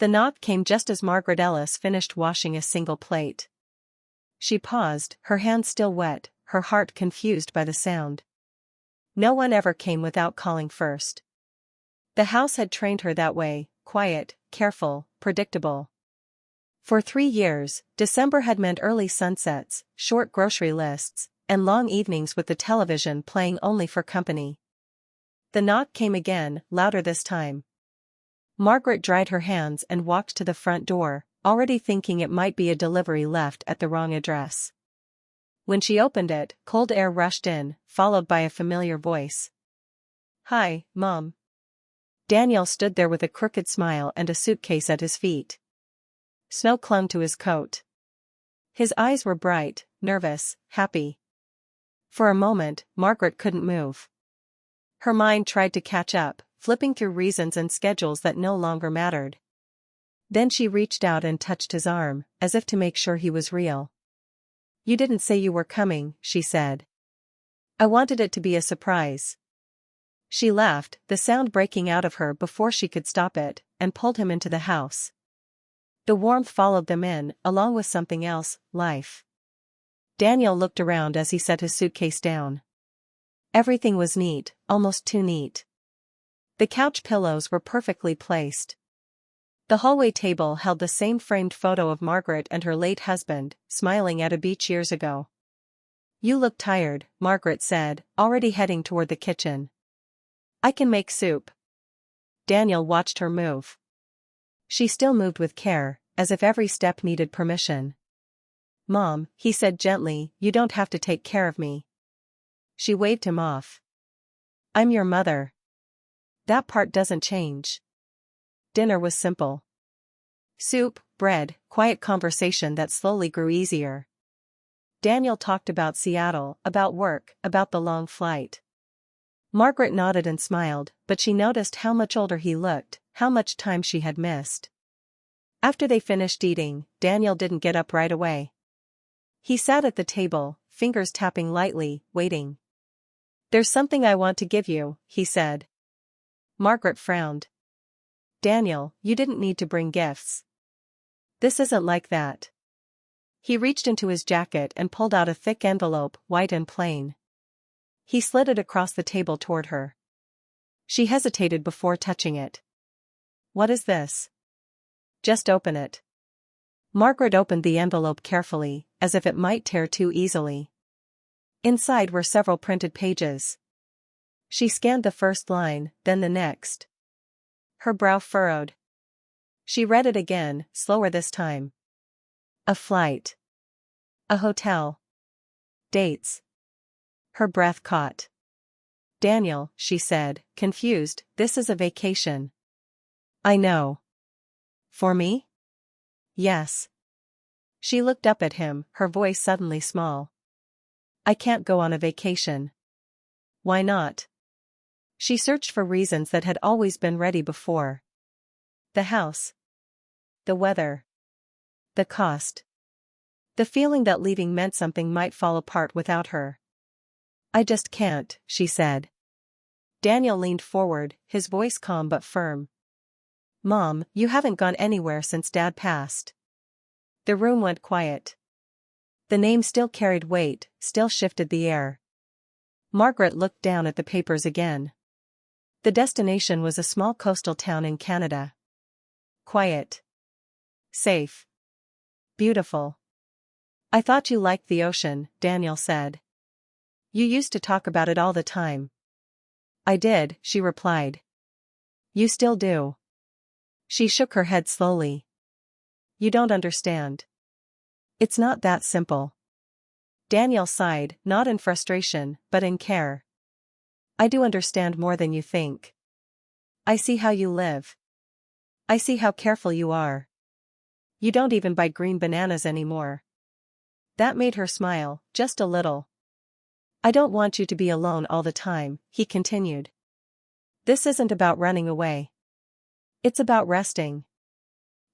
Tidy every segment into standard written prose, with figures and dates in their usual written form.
The knock came just as Margaret Ellis finished washing a single plate. She paused, her hands still wet, her heart confused by the sound. No one ever came without calling first. The house had trained her that way, quiet, careful, predictable. For 3 years, December had meant early sunsets, short grocery lists, and long evenings with the television playing only for company. The knock came again, louder this time. Margaret dried her hands and walked to the front door, already thinking it might be a delivery left at the wrong address. When she opened it, cold air rushed in, followed by a familiar voice. "Hi, Mom." Daniel stood there with a crooked smile and a suitcase at his feet. Snow clung to his coat. His eyes were bright, nervous, happy. For a moment, Margaret couldn't move. Her mind tried to catch up, flipping through reasons and schedules that no longer mattered. Then she reached out and touched his arm, as if to make sure he was real. "You didn't say you were coming," she said. "I wanted it to be a surprise." She laughed, the sound breaking out of her before she could stop it, and pulled him into the house. The warmth followed them in, along with something else, life. Daniel looked around as he set his suitcase down. Everything was neat, almost too neat. The couch pillows were perfectly placed. The hallway table held the same framed photo of Margaret and her late husband, smiling at a beach years ago. "You look tired," Margaret said, already heading toward the kitchen. "I can make soup." Daniel watched her move. She still moved with care, as if every step needed permission. "Mom," he said gently, "you don't have to take care of me." She waved him off. "I'm your mother. That part doesn't change." Dinner was simple. Soup, bread, quiet conversation that slowly grew easier. Daniel talked about Seattle, about work, about the long flight. Margaret nodded and smiled, but she noticed how much older he looked, how much time she had missed. After they finished eating, Daniel didn't get up right away. He sat at the table, fingers tapping lightly, waiting. "There's something I want to give you," he said. Margaret frowned. "Daniel, you didn't need to bring gifts. This isn't like that." He reached into his jacket and pulled out a thick envelope, white and plain. He slid it across the table toward her. She hesitated before touching it. "What is this?" "Just open it." Margaret opened the envelope carefully, as if it might tear too easily. Inside were several printed pages. She scanned the first line, then the next. Her brow furrowed. She read it again, slower this time. A flight. A hotel. Dates. Her breath caught. "Daniel," she said, confused, "this is a vacation." "I know." "For me?" "Yes." She looked up at him, her voice suddenly small. "I can't go on a vacation." "Why not?" She searched for reasons that had always been ready before. The house. The weather. The cost. The feeling that leaving meant something might fall apart without her. "I just can't," she said. Daniel leaned forward, his voice calm but firm. "Mom, you haven't gone anywhere since Dad passed." The room went quiet. The name still carried weight, still shifted the air. Margaret looked down at the papers again. The destination was a small coastal town in Canada. Quiet. Safe. Beautiful. "I thought you liked the ocean," Daniel said. "You used to talk about it all the time." "I did," she replied. "You still do." She shook her head slowly. "You don't understand. It's not that simple." Daniel sighed, not in frustration, but in care. "I do understand more than you think. I see how you live. I see how careful you are. You don't even buy green bananas anymore." That made her smile, just a little. "I don't want you to be alone all the time," he continued. "This isn't about running away. It's about resting.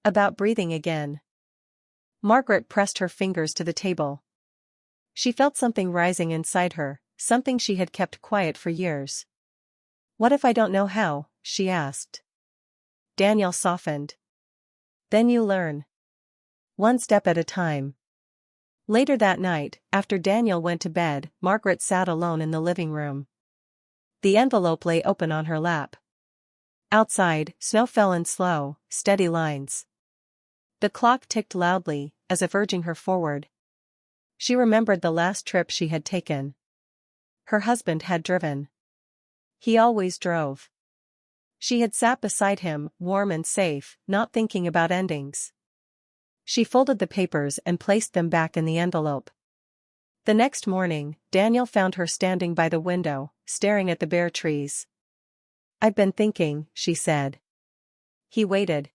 About breathing again." Margaret pressed her fingers to the table. She felt something rising inside her, something she had kept quiet for years. "What if I don't know how?" she asked. Daniel softened. Then you learn. One step at a time. Later that night, after Daniel went to bed, Margaret sat alone in the living room. The envelope lay open on her lap. Outside, snow fell in slow, steady lines. The clock ticked loudly, as if urging her forward. She remembered the last trip she had taken. Her husband had driven. He always drove. She had sat beside him, warm and safe, not thinking about endings. She folded the papers and placed them back in the envelope. The next morning, Daniel found her standing by the window, staring at the bare trees. "I've been thinking," she said. He waited.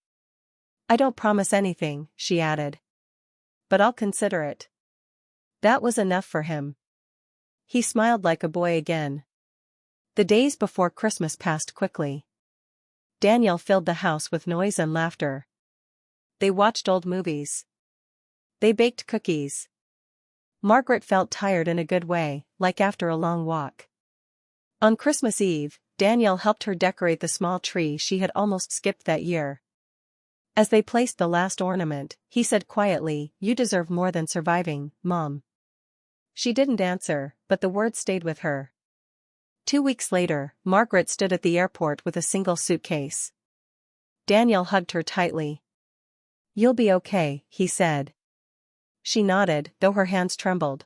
"I don't promise anything," she added. "But I'll consider it." That was enough for him. He smiled like a boy again. The days before Christmas passed quickly. Daniel filled the house with noise and laughter. They watched old movies. They baked cookies. Margaret felt tired in a good way, like after a long walk. On Christmas Eve, Daniel helped her decorate the small tree she had almost skipped that year. As they placed the last ornament, he said quietly, "You deserve more than surviving, Mom." She didn't answer, but the words stayed with her. 2 weeks later, Margaret stood at the airport with a single suitcase. Daniel hugged her tightly. "You'll be okay," he said. She nodded, though her hands trembled.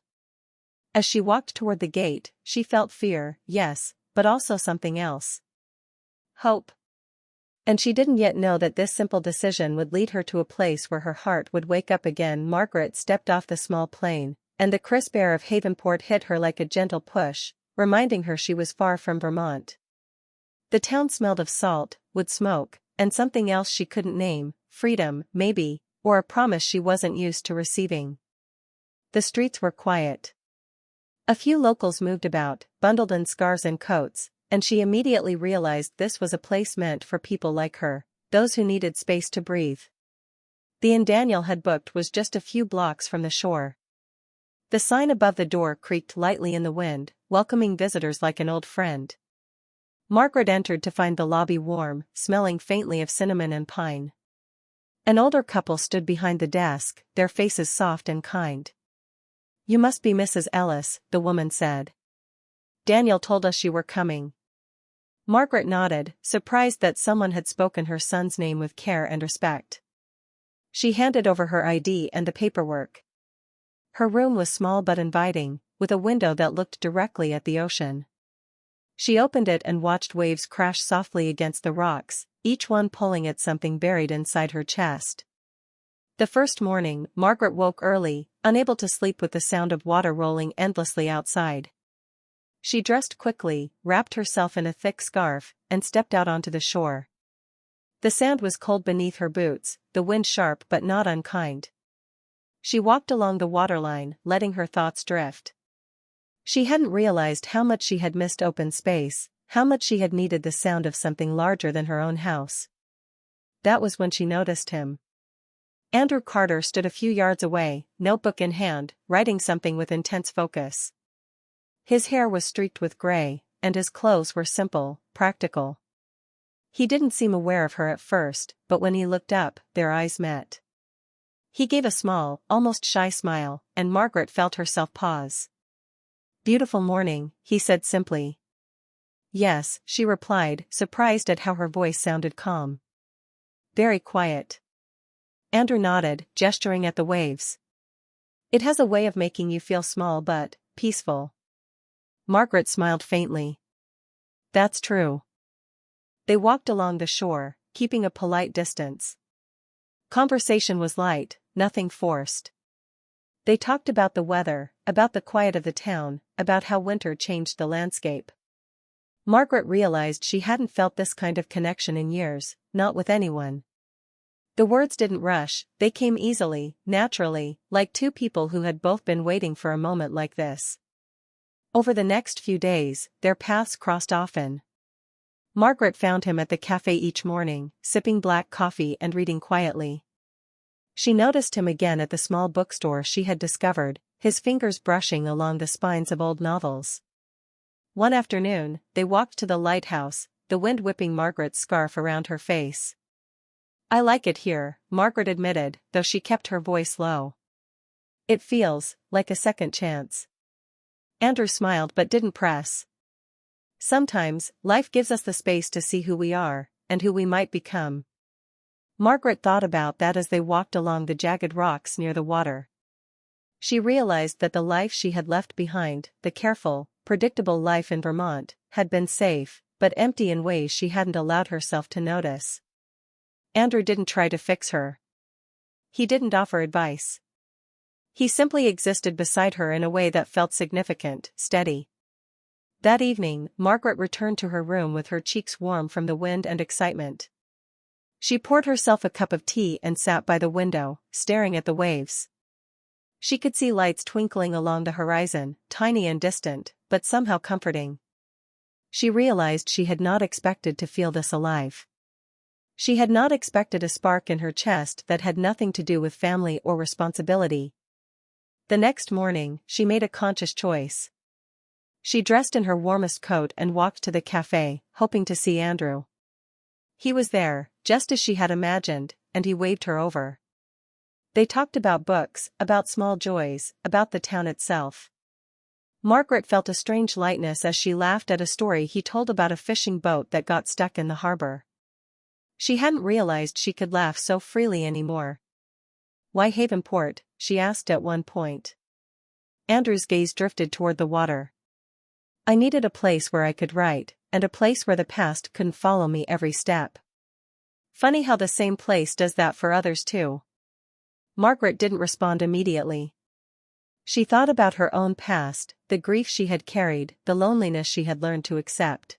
As she walked toward the gate, she felt fear, yes, but also something else. Hope. And she didn't yet know that this simple decision would lead her to a place where her heart would wake up again. Margaret stepped off the small plane, and the crisp air of Havenport hit her like a gentle push, reminding her she was far from Vermont. The town smelled of salt, wood smoke, and something else she couldn't name, freedom, maybe, or a promise she wasn't used to receiving. The streets were quiet. A few locals moved about, bundled in scarves and coats, and she immediately realized this was a place meant for people like her, those who needed space to breathe. The inn Daniel had booked was just a few blocks from the shore. The sign above the door creaked lightly in the wind, welcoming visitors like an old friend. Margaret entered to find the lobby warm, smelling faintly of cinnamon and pine. An older couple stood behind the desk, their faces soft and kind. "You must be Mrs. Ellis," the woman said. "Daniel told us you were coming." Margaret nodded, surprised that someone had spoken her son's name with care and respect. She handed over her ID and the paperwork. Her room was small but inviting, with a window that looked directly at the ocean. She opened it and watched waves crash softly against the rocks, each one pulling at something buried inside her chest. The first morning, Margaret woke early, unable to sleep with the sound of water rolling endlessly outside. She dressed quickly, wrapped herself in a thick scarf, and stepped out onto the shore. The sand was cold beneath her boots, the wind sharp but not unkind. She walked along the waterline, letting her thoughts drift. She hadn't realized how much she had missed open space, how much she had needed the sound of something larger than her own house. That was when she noticed him. Andrew Carter stood a few yards away, notebook in hand, writing something with intense focus. His hair was streaked with gray, and his clothes were simple, practical. He didn't seem aware of her at first, but when he looked up, their eyes met. He gave a small, almost shy smile, and Margaret felt herself pause. "Beautiful morning," he said simply. "Yes," she replied, surprised at how her voice sounded calm. "Very quiet." Andrew nodded, gesturing at the waves. "It has a way of making you feel small but peaceful." Margaret smiled faintly. "That's true." They walked along the shore, keeping a polite distance. Conversation was light, nothing forced. They talked about the weather, about the quiet of the town, about how winter changed the landscape. Margaret realized she hadn't felt this kind of connection in years, not with anyone. The words didn't rush, they came easily, naturally, like two people who had both been waiting for a moment like this. Over the next few days, their paths crossed often. Margaret found him at the cafe each morning, sipping black coffee and reading quietly. She noticed him again at the small bookstore she had discovered, his fingers brushing along the spines of old novels. One afternoon, they walked to the lighthouse, the wind whipping Margaret's scarf around her face. I like it here, Margaret admitted, though she kept her voice low. It feels like a second chance. Andrew smiled but didn't press. Sometimes, life gives us the space to see who we are, and who we might become. Margaret thought about that as they walked along the jagged rocks near the water. She realized that the life she had left behind, the careful, predictable life in Vermont, had been safe, but empty in ways she hadn't allowed herself to notice. Andrew didn't try to fix her. He didn't offer advice. He simply existed beside her in a way that felt significant, steady. That evening, Margaret returned to her room with her cheeks warm from the wind and excitement. She poured herself a cup of tea and sat by the window, staring at the waves. She could see lights twinkling along the horizon, tiny and distant, but somehow comforting. She realized she had not expected to feel this alive. She had not expected a spark in her chest that had nothing to do with family or responsibility. The next morning, she made a conscious choice. She dressed in her warmest coat and walked to the cafe, hoping to see Andrew. He was there, just as she had imagined, and he waved her over. They talked about books, about small joys, about the town itself. Margaret felt a strange lightness as she laughed at a story he told about a fishing boat that got stuck in the harbor. She hadn't realized she could laugh so freely anymore. "Why Havenport?" she asked at one point. Andrew's gaze drifted toward the water. "I needed a place where I could write, and a place where the past couldn't follow me every step. Funny how the same place does that for others too." Margaret didn't respond immediately. She thought about her own past, the grief she had carried, the loneliness she had learned to accept.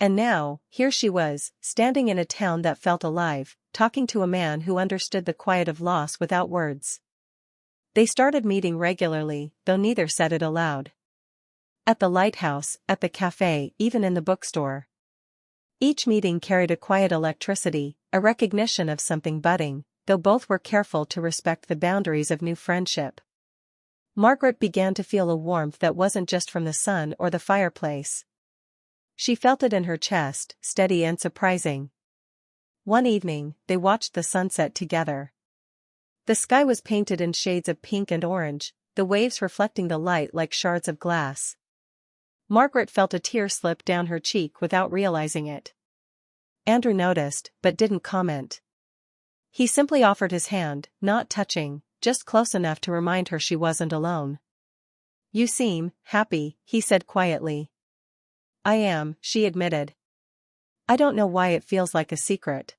And now, here she was, standing in a town that felt alive, talking to a man who understood the quiet of loss without words. They started meeting regularly, though neither said it aloud. At the lighthouse, at the cafe, even in the bookstore. Each meeting carried a quiet electricity, a recognition of something budding, though both were careful to respect the boundaries of new friendship. Margaret began to feel a warmth that wasn't just from the sun or the fireplace. She felt it in her chest, steady and surprising. One evening, they watched the sunset together. The sky was painted in shades of pink and orange, the waves reflecting the light like shards of glass. Margaret felt a tear slip down her cheek without realizing it. Andrew noticed, but didn't comment. He simply offered his hand, not touching, just close enough to remind her she wasn't alone. "You seem happy," he said quietly. "I am," she admitted. "I don't know why it feels like a secret."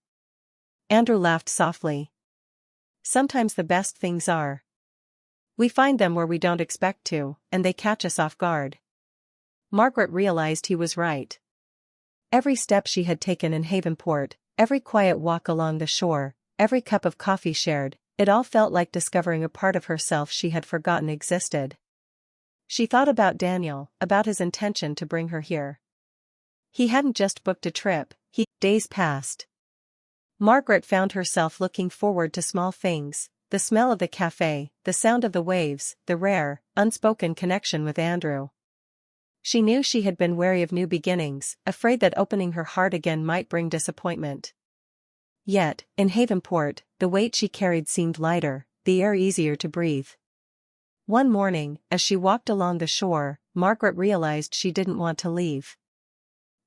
Andrew laughed softly. "Sometimes the best things are. We find them where we don't expect to, and they catch us off guard." Margaret realized he was right. Every step she had taken in Havenport, every quiet walk along the shore, every cup of coffee shared, it all felt like discovering a part of herself she had forgotten existed. She thought about Daniel, about his intention to bring her here. He hadn't just booked a trip, days passed. Margaret found herself looking forward to small things, the smell of the cafe, the sound of the waves, the rare, unspoken connection with Andrew. She knew she had been wary of new beginnings, afraid that opening her heart again might bring disappointment. Yet, in Havenport, the weight she carried seemed lighter, the air easier to breathe. One morning, as she walked along the shore, Margaret realized she didn't want to leave.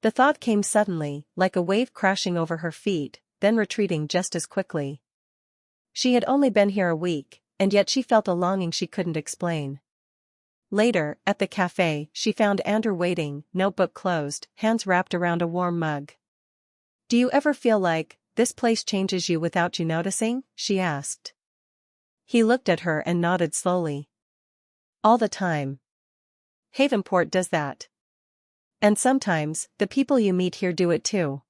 The thought came suddenly, like a wave crashing over her feet, then retreating just as quickly. She had only been here a week, and yet she felt a longing she couldn't explain. Later, at the cafe, she found Andrew waiting, notebook closed, hands wrapped around a warm mug. "Do you ever feel like this place changes you without you noticing?" she asked. He looked at her and nodded slowly. "All the time. Havenport does that. And sometimes, the people you meet here do it too."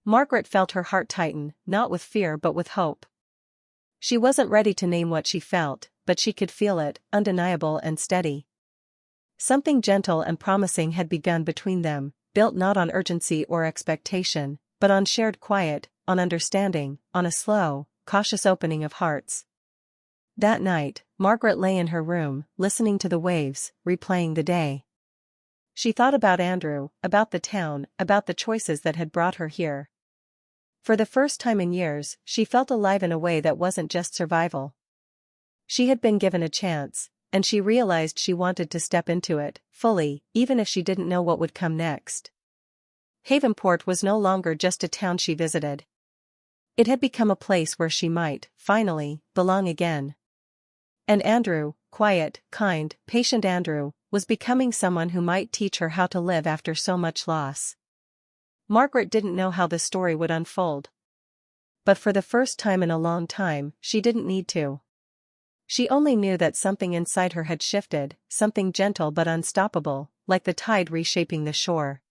Margaret felt her heart tighten, not with fear but with hope. She wasn't ready to name what she felt, but she could feel it, undeniable and steady. Something gentle and promising had begun between them, built not on urgency or expectation, but on shared quiet, on understanding, on a slow, cautious opening of hearts. That night, Margaret lay in her room, listening to the waves, replaying the day. She thought about Andrew, about the town, about the choices that had brought her here. For the first time in years, she felt alive in a way that wasn't just survival. She had been given a chance, and she realized she wanted to step into it, fully, even if she didn't know what would come next. Havenport was no longer just a town she visited. It had become a place where she might, finally, belong again. And Andrew, quiet, kind, patient Andrew, was becoming someone who might teach her how to live after so much loss. Margaret didn't know how the story would unfold. But for the first time in a long time, she didn't need to. She only knew that something inside her had shifted, something gentle but unstoppable, like the tide reshaping the shore.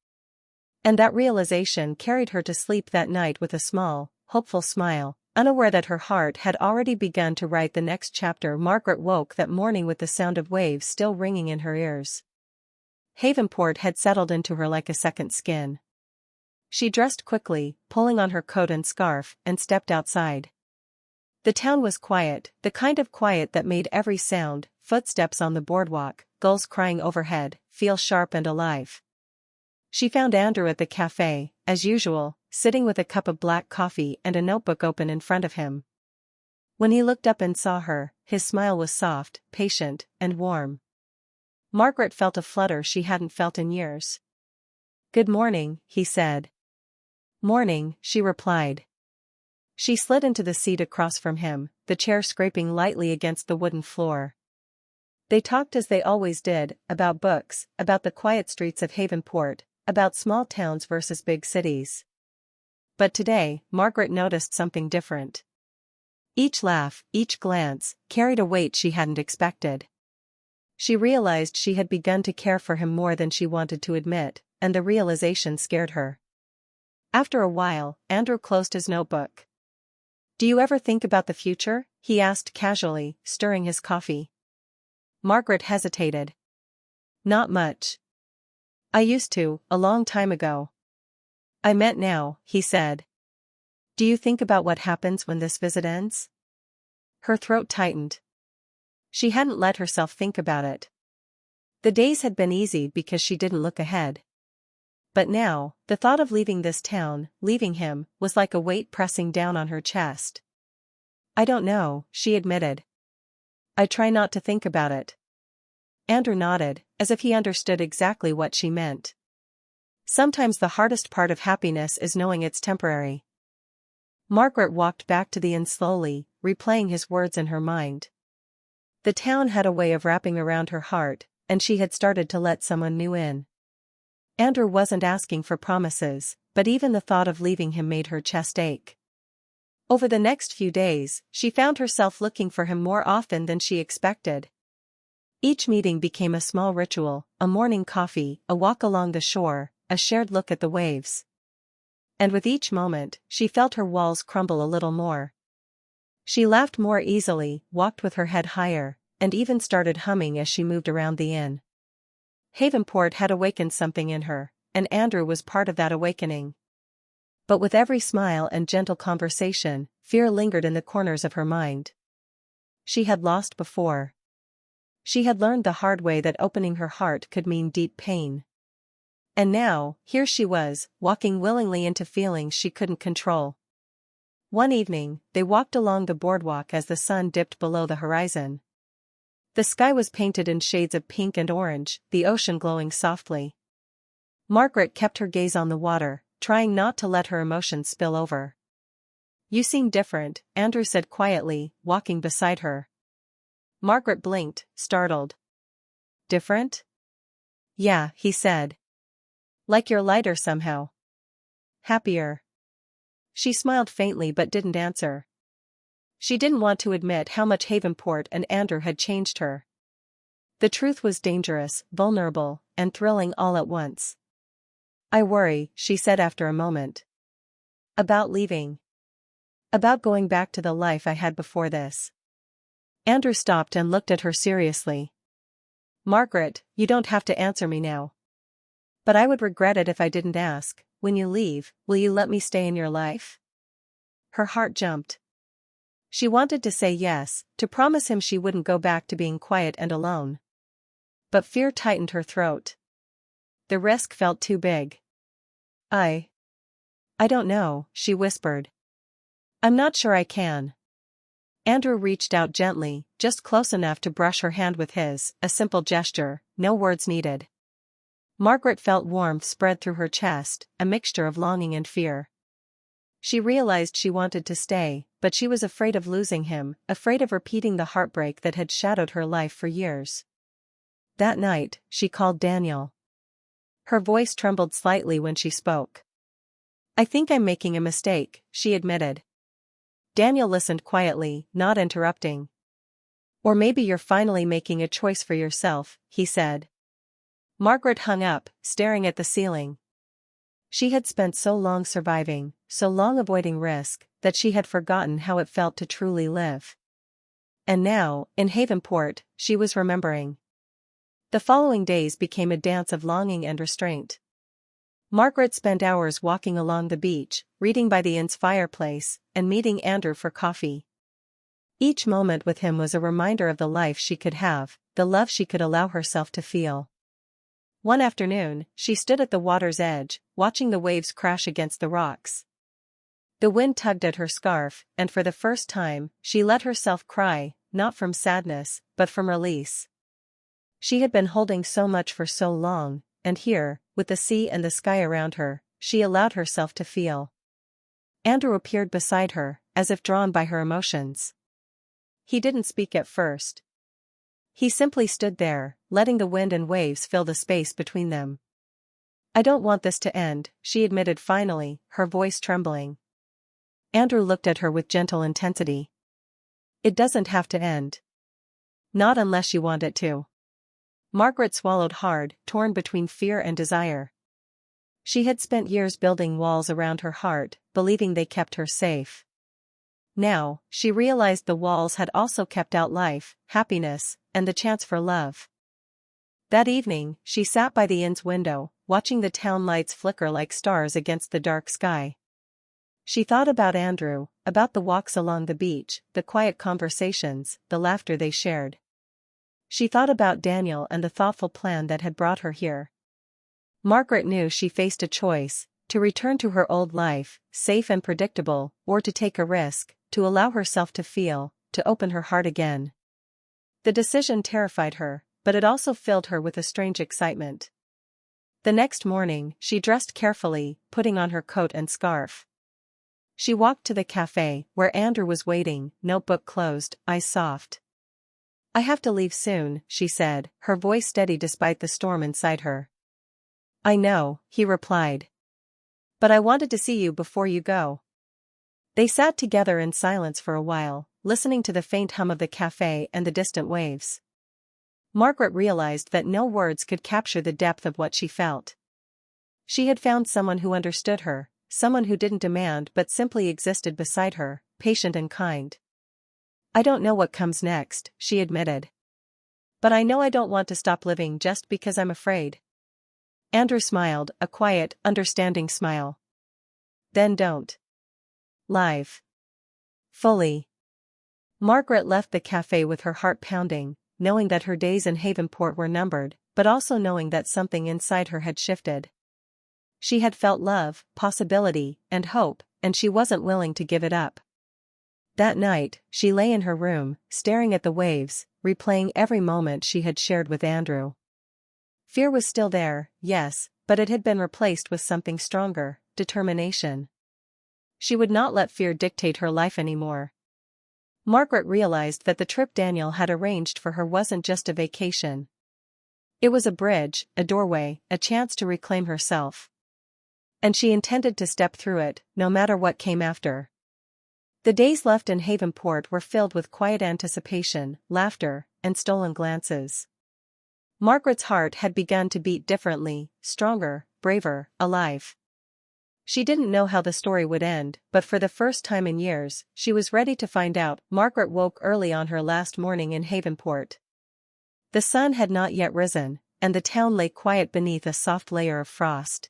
And that realization carried her to sleep that night with a small, hopeful smile, unaware that her heart had already begun to write the next chapter. Margaret woke that morning with the sound of waves still ringing in her ears. Havenport had settled into her like a second skin. She dressed quickly, pulling on her coat and scarf, and stepped outside. The town was quiet, the kind of quiet that made every sound, footsteps on the boardwalk, gulls crying overhead, feel sharp and alive. She found Andrew at the cafe, as usual, sitting with a cup of black coffee and a notebook open in front of him. When he looked up and saw her, his smile was soft, patient, and warm. Margaret felt a flutter she hadn't felt in years. "Good morning," he said. "Morning," she replied. She slid into the seat across from him, the chair scraping lightly against the wooden floor. They talked as they always did, about books, about the quiet streets of Havenport, about small towns versus big cities. But today, Margaret noticed something different. Each laugh, each glance, carried a weight she hadn't expected. She realized she had begun to care for him more than she wanted to admit, and the realization scared her. After a while, Andrew closed his notebook. "Do you ever think about the future?" he asked casually, stirring his coffee. Margaret hesitated. "Not much. I used to, a long time ago." "I meant now," he said. "Do you think about what happens when this visit ends?" Her throat tightened. She hadn't let herself think about it. The days had been easy because she didn't look ahead. But now, the thought of leaving this town, leaving him, was like a weight pressing down on her chest. "I don't know," she admitted. "I try not to think about it." Andrew nodded, as if he understood exactly what she meant. Sometimes the hardest part of happiness is knowing it's temporary. Margaret walked back to the inn slowly, replaying his words in her mind. The town had a way of wrapping around her heart, and she had started to let someone new in. Andrew wasn't asking for promises, but even the thought of leaving him made her chest ache. Over the next few days, she found herself looking for him more often than she expected. Each meeting became a small ritual, a morning coffee, a walk along the shore, a shared look at the waves. And with each moment, she felt her walls crumble a little more. She laughed more easily, walked with her head higher, and even started humming as she moved around the inn. Havenport had awakened something in her, and Andrew was part of that awakening. But with every smile and gentle conversation, fear lingered in the corners of her mind. She had lost before. She had learned the hard way that opening her heart could mean deep pain. And now, here she was, walking willingly into feelings she couldn't control. One evening, they walked along the boardwalk as the sun dipped below the horizon. The sky was painted in shades of pink and orange, the ocean glowing softly. Margaret kept her gaze on the water, trying not to let her emotions spill over. "You seem different," Andrew said quietly, walking beside her. Margaret blinked, startled. "Different?" "Yeah," he said. "Like you're lighter somehow. Happier." She smiled faintly but didn't answer. She didn't want to admit how much Havenport and Andrew had changed her. The truth was dangerous, vulnerable, and thrilling all at once. "I worry," she said after a moment. "About leaving. About going back to the life I had before this." Andrew stopped and looked at her seriously. "Margaret, you don't have to answer me now. But I would regret it if I didn't ask, when you leave, will you let me stay in your life?" Her heart jumped. She wanted to say yes, to promise him she wouldn't go back to being quiet and alone. But fear tightened her throat. The risk felt too big. "I I don't know, she whispered. I'm not sure I can. Andrew reached out gently, just close enough to brush her hand with his, a simple gesture, no words needed. Margaret felt warmth spread through her chest, a mixture of longing and fear. She realized she wanted to stay, but she was afraid of losing him, afraid of repeating the heartbreak that had shadowed her life for years. That night, she called Daniel. Her voice trembled slightly when she spoke. I think I'm making a mistake, she admitted. Daniel listened quietly, not interrupting. Or maybe you're finally making a choice for yourself, he said. Margaret hung up, staring at the ceiling. She had spent so long surviving, so long avoiding risk, that she had forgotten how it felt to truly live. And now, in Havenport, she was remembering. The following days became a dance of longing and restraint. Margaret spent hours walking along the beach, reading by the inn's fireplace, and meeting Andrew for coffee. Each moment with him was a reminder of the life she could have, the love she could allow herself to feel. One afternoon, she stood at the water's edge, watching the waves crash against the rocks. The wind tugged at her scarf, and for the first time, she let herself cry, not from sadness, but from release. She had been holding so much for so long, and here, with the sea and the sky around her, she allowed herself to feel. Andrew appeared beside her, as if drawn by her emotions. He didn't speak at first. He simply stood there, letting the wind and waves fill the space between them. I don't want this to end, she admitted finally, her voice trembling. Andrew looked at her with gentle intensity. It doesn't have to end. Not unless you want it to. Margaret swallowed hard, torn between fear and desire. She had spent years building walls around her heart, believing they kept her safe. Now, she realized the walls had also kept out life, happiness, and the chance for love. That evening, she sat by the inn's window, watching the town lights flicker like stars against the dark sky. She thought about Andrew, about the walks along the beach, the quiet conversations, the laughter they shared. She thought about Daniel and the thoughtful plan that had brought her here. Margaret knew she faced a choice, to return to her old life, safe and predictable, or to take a risk, to allow herself to feel, to open her heart again. The decision terrified her, but it also filled her with a strange excitement. The next morning, she dressed carefully, putting on her coat and scarf. She walked to the cafe, where Andrew was waiting, notebook closed, eyes soft. I have to leave soon, she said, her voice steady despite the storm inside her. I know, he replied. But I wanted to see you before you go. They sat together in silence for a while, listening to the faint hum of the cafe and the distant waves. Margaret realized that no words could capture the depth of what she felt. She had found someone who understood her, someone who didn't demand but simply existed beside her, patient and kind. I don't know what comes next, she admitted. But I know I don't want to stop living just because I'm afraid. Andrew smiled, a quiet, understanding smile. Then don't. Live. Fully. Margaret left the cafe with her heart pounding, knowing that her days in Havenport were numbered, but also knowing that something inside her had shifted. She had felt love, possibility, and hope, and she wasn't willing to give it up. That night, she lay in her room, staring at the waves, replaying every moment she had shared with Andrew. Fear was still there, yes, but it had been replaced with something stronger, determination. She would not let fear dictate her life anymore. Margaret realized that the trip Daniel had arranged for her wasn't just a vacation. It was a bridge, a doorway, a chance to reclaim herself. And she intended to step through it, no matter what came after. The days left in Havenport were filled with quiet anticipation, laughter, and stolen glances. Margaret's heart had begun to beat differently, stronger, braver, alive. She didn't know how the story would end, but for the first time in years, she was ready to find out. Margaret woke early on her last morning in Havenport. The sun had not yet risen, and the town lay quiet beneath a soft layer of frost.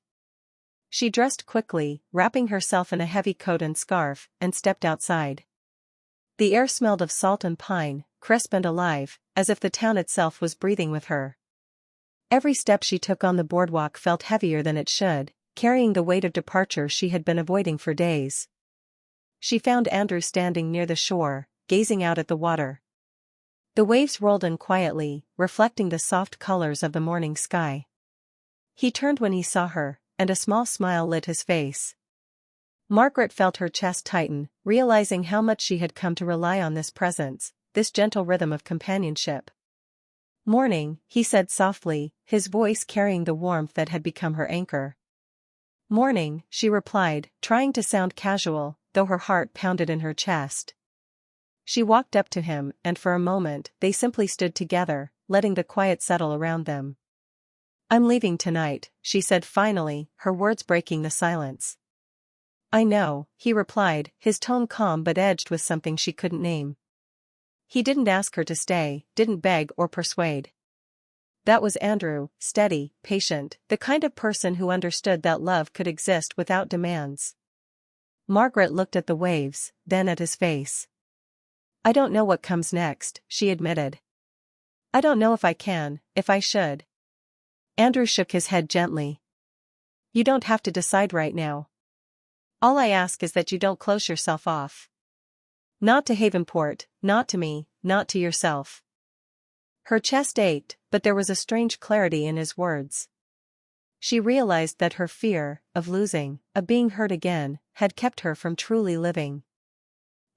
She dressed quickly, wrapping herself in a heavy coat and scarf, and stepped outside. The air smelled of salt and pine, crisp and alive, as if the town itself was breathing with her. Every step she took on the boardwalk felt heavier than it should, carrying the weight of departure she had been avoiding for days. She found Andrew standing near the shore, gazing out at the water. The waves rolled in quietly, reflecting the soft colors of the morning sky. He turned when he saw her, and a small smile lit his face. Margaret felt her chest tighten, realizing how much she had come to rely on this presence, this gentle rhythm of companionship. "Morning," he said softly, his voice carrying the warmth that had become her anchor. "Morning," she replied, trying to sound casual, though her heart pounded in her chest. She walked up to him, and for a moment they simply stood together, letting the quiet settle around them. "I'm leaving tonight," she said finally, her words breaking the silence. "I know," he replied, his tone calm but edged with something she couldn't name. He didn't ask her to stay, didn't beg or persuade. That was Andrew, steady, patient, the kind of person who understood that love could exist without demands. Margaret looked at the waves, then at his face. "I don't know what comes next," she admitted. "I don't know if I can, if I should." Andrew shook his head gently. "You don't have to decide right now. All I ask is that you don't close yourself off. Not to Havenport, not to me, not to yourself." Her chest ached, but there was a strange clarity in his words. She realized that her fear, of losing, of being hurt again, had kept her from truly living.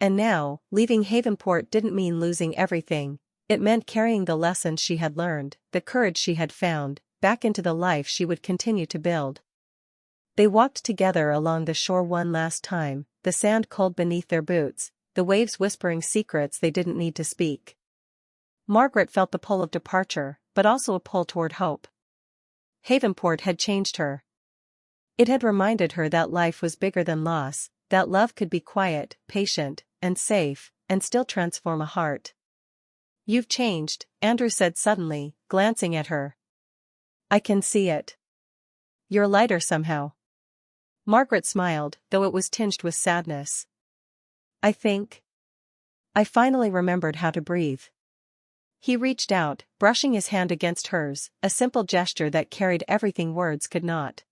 And now, leaving Havenport didn't mean losing everything, it meant carrying the lessons she had learned, the courage she had found, back into the life she would continue to build. They walked together along the shore one last time, the sand cold beneath their boots, the waves whispering secrets they didn't need to speak. Margaret felt the pull of departure, but also a pull toward hope. Havenport had changed her. It had reminded her that life was bigger than loss, that love could be quiet, patient, and safe, and still transform a heart. "You've changed," Andrew said suddenly, glancing at her. "I can see it. You're lighter somehow." Margaret smiled, though it was tinged with sadness. "I think I finally remembered how to breathe." He reached out, brushing his hand against hers, a simple gesture that carried everything words could not.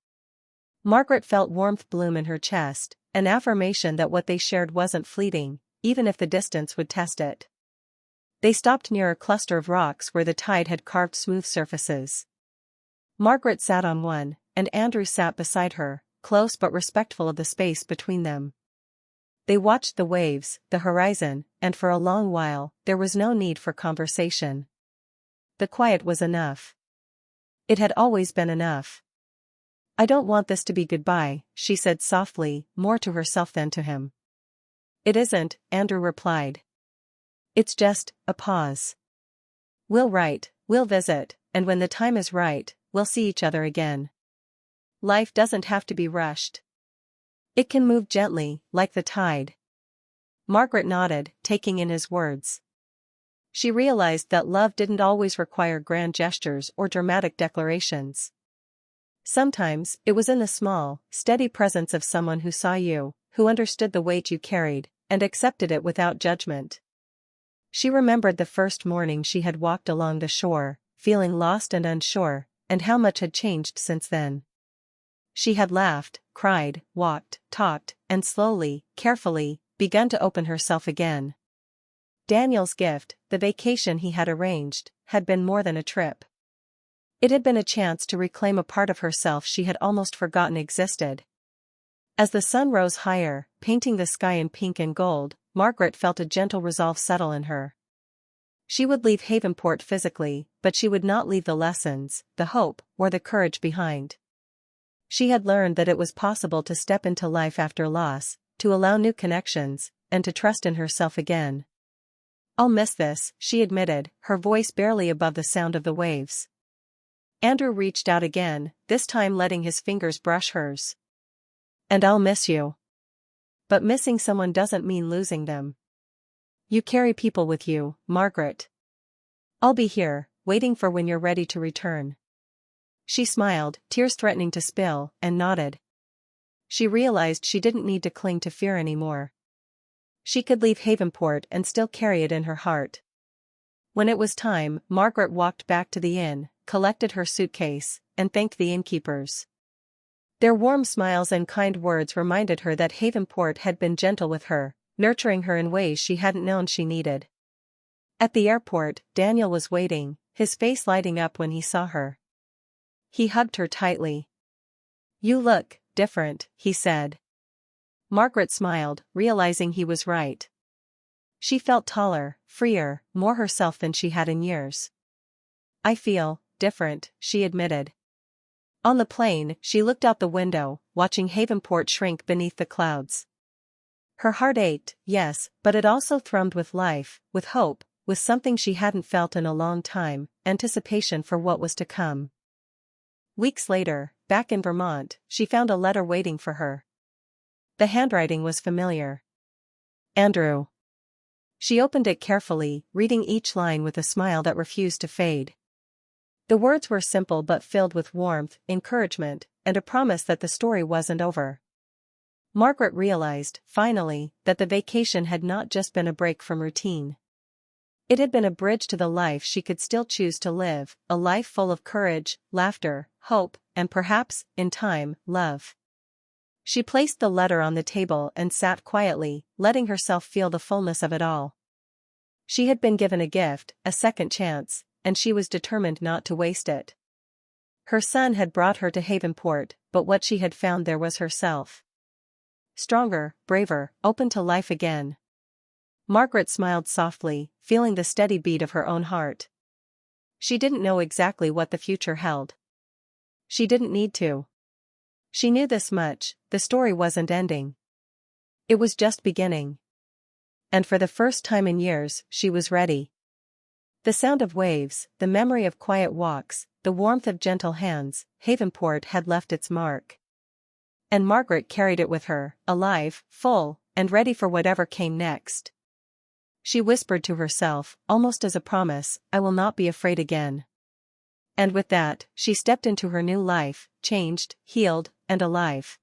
Margaret felt warmth bloom in her chest, an affirmation that what they shared wasn't fleeting, even if the distance would test it. They stopped near a cluster of rocks where the tide had carved smooth surfaces. Margaret sat on one, and Andrew sat beside her, close but respectful of the space between them. They watched the waves, the horizon, and for a long while, there was no need for conversation. The quiet was enough. It had always been enough. "I don't want this to be goodbye," she said softly, more to herself than to him. "It isn't," Andrew replied. "It's just a pause. We'll write, we'll visit, and when the time is right, we'll see each other again. Life doesn't have to be rushed. It can move gently, like the tide." Margaret nodded, taking in his words. She realized that love didn't always require grand gestures or dramatic declarations. Sometimes, it was in the small, steady presence of someone who saw you, who understood the weight you carried, and accepted it without judgment. She remembered the first morning she had walked along the shore, feeling lost and unsure, and how much had changed since then. She had laughed, cried, walked, talked, and slowly, carefully, begun to open herself again. Daniel's gift, the vacation he had arranged, had been more than a trip. It had been a chance to reclaim a part of herself she had almost forgotten existed. As the sun rose higher, painting the sky in pink and gold, Margaret felt a gentle resolve settle in her. She would leave Havenport physically, but she would not leave the lessons, the hope, or the courage behind. She had learned that it was possible to step into life after loss, to allow new connections, and to trust in herself again. "I'll miss this," she admitted, her voice barely above the sound of the waves. Andrew reached out again, this time letting his fingers brush hers. "And I'll miss you. But missing someone doesn't mean losing them. You carry people with you, Margaret. I'll be here, waiting for when you're ready to return." She smiled, tears threatening to spill, and nodded. She realized she didn't need to cling to fear anymore. She could leave Havenport and still carry it in her heart. When it was time, Margaret walked back to the inn, collected her suitcase, and thanked the innkeepers. Their warm smiles and kind words reminded her that Havenport had been gentle with her, nurturing her in ways she hadn't known she needed. At the airport, Daniel was waiting, his face lighting up when he saw her. He hugged her tightly. "You look different," he said. Margaret smiled, realizing he was right. She felt taller, freer, more herself than she had in years. "I feel different," she admitted. On the plane, she looked out the window, watching Havenport shrink beneath the clouds. Her heart ached, yes, but it also thrummed with life, with hope, with something she hadn't felt in a long time, anticipation for what was to come. Weeks later, back in Vermont, she found a letter waiting for her. The handwriting was familiar. Andrew. She opened it carefully, reading each line with a smile that refused to fade. The words were simple but filled with warmth, encouragement, and a promise that the story wasn't over. Margaret realized, finally, that the vacation had not just been a break from routine. It had been a bridge to the life she could still choose to live, a life full of courage, laughter, hope, and perhaps, in time, love. She placed the letter on the table and sat quietly, letting herself feel the fullness of it all. She had been given a gift, a second chance, and she was determined not to waste it. Her son had brought her to Havenport, but what she had found there was herself. Stronger, braver, open to life again. Margaret smiled softly, feeling the steady beat of her own heart. She didn't know exactly what the future held. She didn't need to. She knew this much: the story wasn't ending. It was just beginning. And for the first time in years, she was ready. The sound of waves, the memory of quiet walks, the warmth of gentle hands, Havenport had left its mark. And Margaret carried it with her, alive, full, and ready for whatever came next. She whispered to herself, almost as a promise, "I will not be afraid again." And with that, she stepped into her new life, changed, healed, and alive.